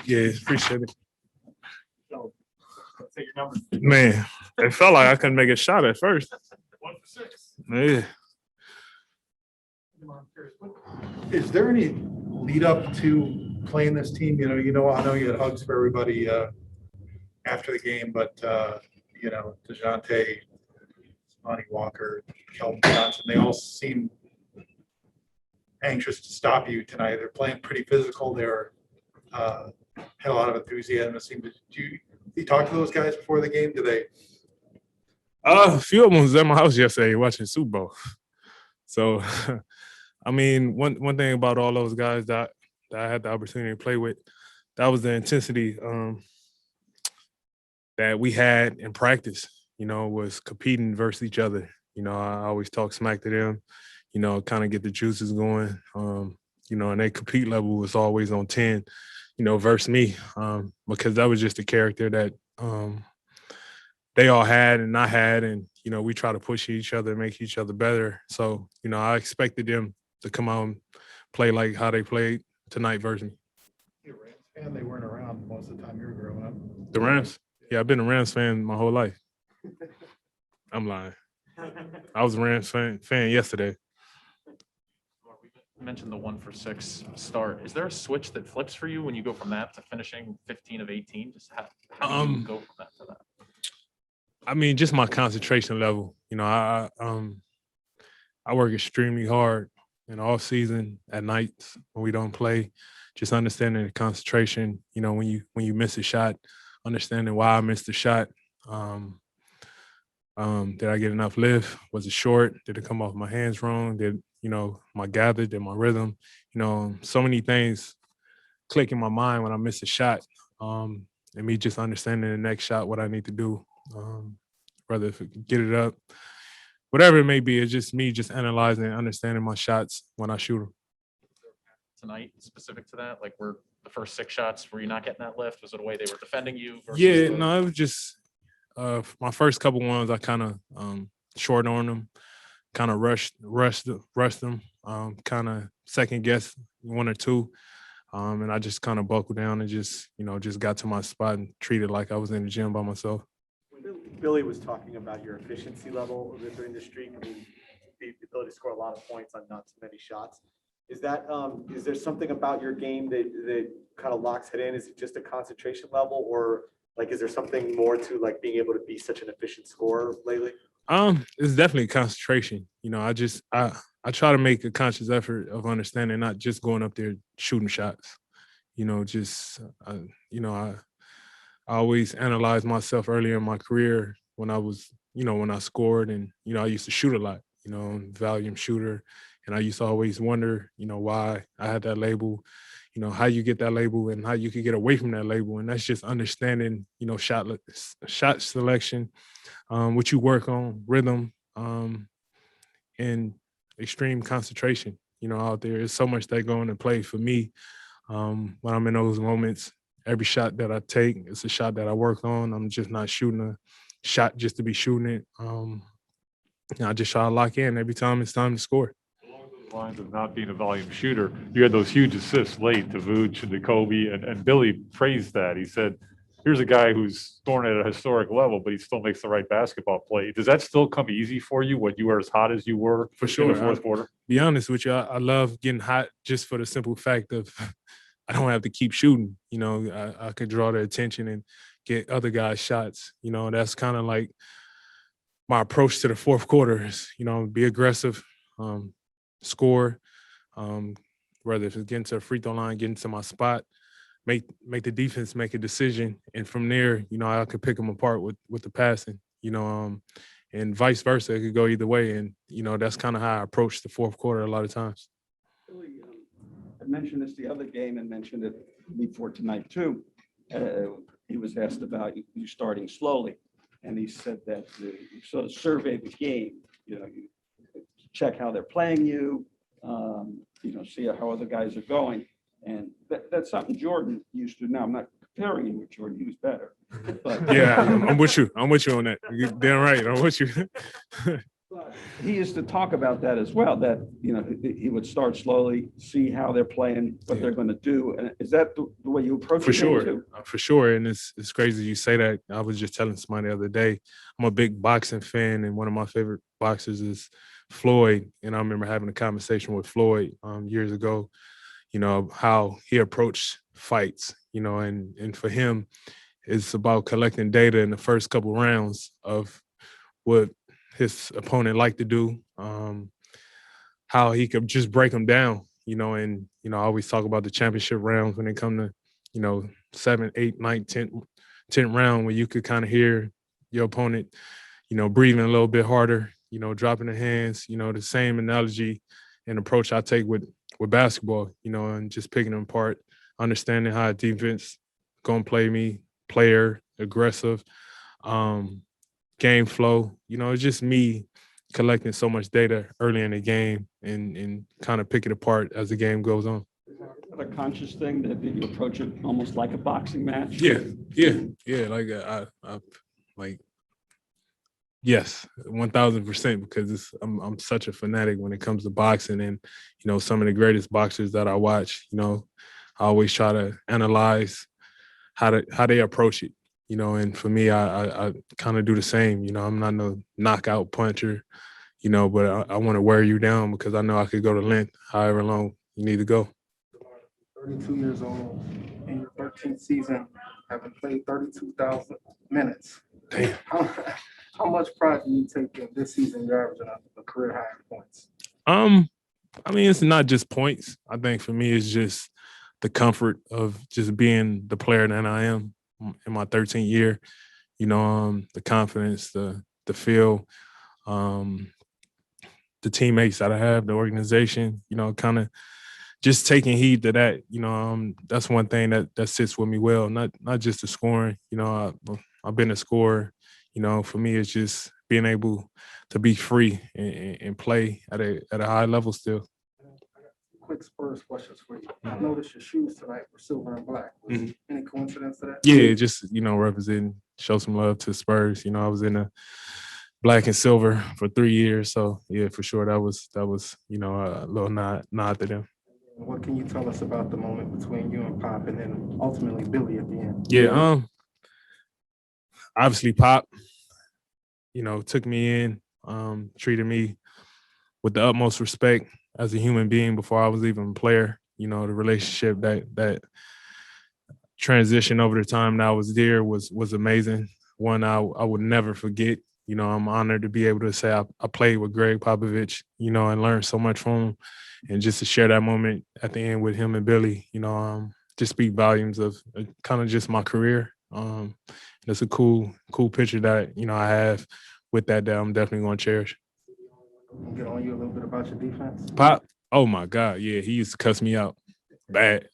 Yeah, appreciate it. Man, it felt like I couldn't make a shot at first. 1 for 6. Yeah. Is there any lead up to playing this team? I know you had hugs for everybody after the game, but DeJounte, Lonnie Walker, Kelvin Johnson, they all seem anxious to stop you tonight. They're playing pretty physical. They're had a lot of enthusiasm. It seemed. Do you talk to those guys before the game? Do they? A few of them was at my house yesterday watching Super Bowl. So, I mean, one thing about all those guys that I had the opportunity to play with, that was the intensity that we had in practice, was competing versus each other. I always talk smack to them, kind of get the juices going. And their compete level was always on 10, versus me, because that was just the character that they all had and I had. And, we try to push each other, make each other better. So, I expected them to come out and play like how they played tonight versus me. You're a Rams fan. They weren't around most of the time you were growing up. The Rams? Yeah, I've been a Rams fan my whole life. I'm lying. I was a Rams fan yesterday. You mentioned the 1 for 6 start. Is there a switch that flips for you when you go from that to finishing 15 of 18? Just how do you go from that to that? I mean, just my concentration level. I work extremely hard in the off season, at nights when we don't play. Just understanding the concentration. When you miss a shot, understanding why I missed the shot. Did I get enough lift? Was it short? Did it come off my hands wrong? Did my gather? Did my rhythm? So many things click in my mind when I miss a shot. And me just understanding the next shot, what I need to do. Whether if it get it up, whatever it may be, it's just me just analyzing and understanding my shots when I shoot them. Tonight, specific to that, like were the first 6 shots, were you not getting that lift? Was it a way they were defending you? No, it was just my first couple ones. I kind of short on them, kind of rushed them, kind of second guess 1 or 2. And I just kind of buckled down and just got to my spot and treated like I was in the gym by myself. Billy was talking about your efficiency level during the streak. I mean, the ability to score a lot of points on not too many shots. Is there something about your game that kind of locks it in? Is it just a concentration level, or like is there something more to like being able to be such an efficient scorer lately? It's definitely concentration. I try to make a conscious effort of understanding, not just going up there shooting shots. I always analyzed myself earlier in my career when I was, when I scored, and, I used to shoot a lot, volume shooter. And I used to always wonder, why I had that label, how you get that label and how you can get away from that label. And that's just understanding, shot selection, what you work on, rhythm, and extreme concentration, out there. There's so much that go into play for me when I'm in those moments. Every shot that I take, it's a shot that I work on. I'm just not shooting a shot just to be shooting it. I just try to lock in every time it's time to score. Along those lines of not being a volume shooter, you had those huge assists late to Vooch and to Kobe, and Billy praised that. He said, here's a guy who's scoring at a historic level, but he still makes the right basketball play. Does that still come easy for you when you were as hot as you were for sure in the fourth quarter? Be honest with you, I love getting hot just for the simple fact of I don't have to keep shooting. I could draw the attention and get other guys' shots. That's kind of like my approach to the fourth quarter is, be aggressive, score, whether it's getting to the free throw line, getting to my spot, make the defense make a decision. And from there, I could pick them apart with the passing, and vice versa. It could go either way. And, that's kind of how I approach the fourth quarter a lot of times. Really, I mentioned this the other game and mentioned it before tonight too. He was asked about you starting slowly, and he said that you sort of survey the game. You check how they're playing you. See how other guys are going, and that's something Jordan used to. Now I'm not comparing him with Jordan; he was better. But yeah, I'm with you on that. You're damn right. I'm with you. He used to talk about that as well, that, he would start slowly, see how they're playing, what they're going to do. And is that the way you approach For it sure, too? for sure. And it's crazy you say that. I was just telling somebody the other day, I'm a big boxing fan, and one of my favorite boxers is Floyd. And I remember having a conversation with Floyd years ago, how he approached fights, and for him, it's about collecting data in the first couple rounds of what his opponent liked to do, how he could just break them down, and I always talk about the championship rounds when they come to, 7, 8, 9, 10th round, where you could kind of hear your opponent, breathing a little bit harder, dropping the hands, the same analogy and approach I take with basketball, and just picking them apart, understanding how a defense gonna play me, player, aggressive, game flow. It's just me collecting so much data early in the game and kind of pick it apart as the game goes on. Is that a conscious thing that you approach it almost like a boxing match? Yeah. Like like yes, 1000%, because I'm such a fanatic when it comes to boxing, and some of the greatest boxers that I watch. I always try to analyze how they approach it. And for me, I kind of do the same. I'm not no knockout puncher, but I want to wear you down because I know I could go to length however long you need to go. 32 years old in your 13th season, having played 32,000 minutes. Damn. How much pride do you take in this season? You're averaging a career high in points. I mean, it's not just points. I think for me, it's just the comfort of just being the player that I am in my 13th year. The confidence, the feel, the teammates that I have, the organization. Kind of just taking heed to that. That's one thing that sits with me well. Not just the scoring. I've been a scorer. For me, it's just being able to be free and play at a high level still. Quick Spurs questions for you. I noticed your shoes tonight were silver and black. Any coincidence to that? Yeah, just representing, show some love to Spurs. I was in a black and silver for 3 years, so yeah, for sure that was a little nod to them. What can you tell us about the moment between you and Pop, and then ultimately Billy at the end? Yeah, obviously Pop, took me in, treated me with the utmost respect as a human being before I was even a player. The relationship that transition over the time that I was there was amazing. One I would never forget. I'm honored to be able to say I played with Greg Popovich, and learned so much from him. And just to share that moment at the end with him and Billy, just speak volumes of kind of just my career. It's a cool picture that, I have with that I'm definitely going to cherish. Get on you a little bit about your defense. Pop, oh my God, yeah, he used to cuss me out bad.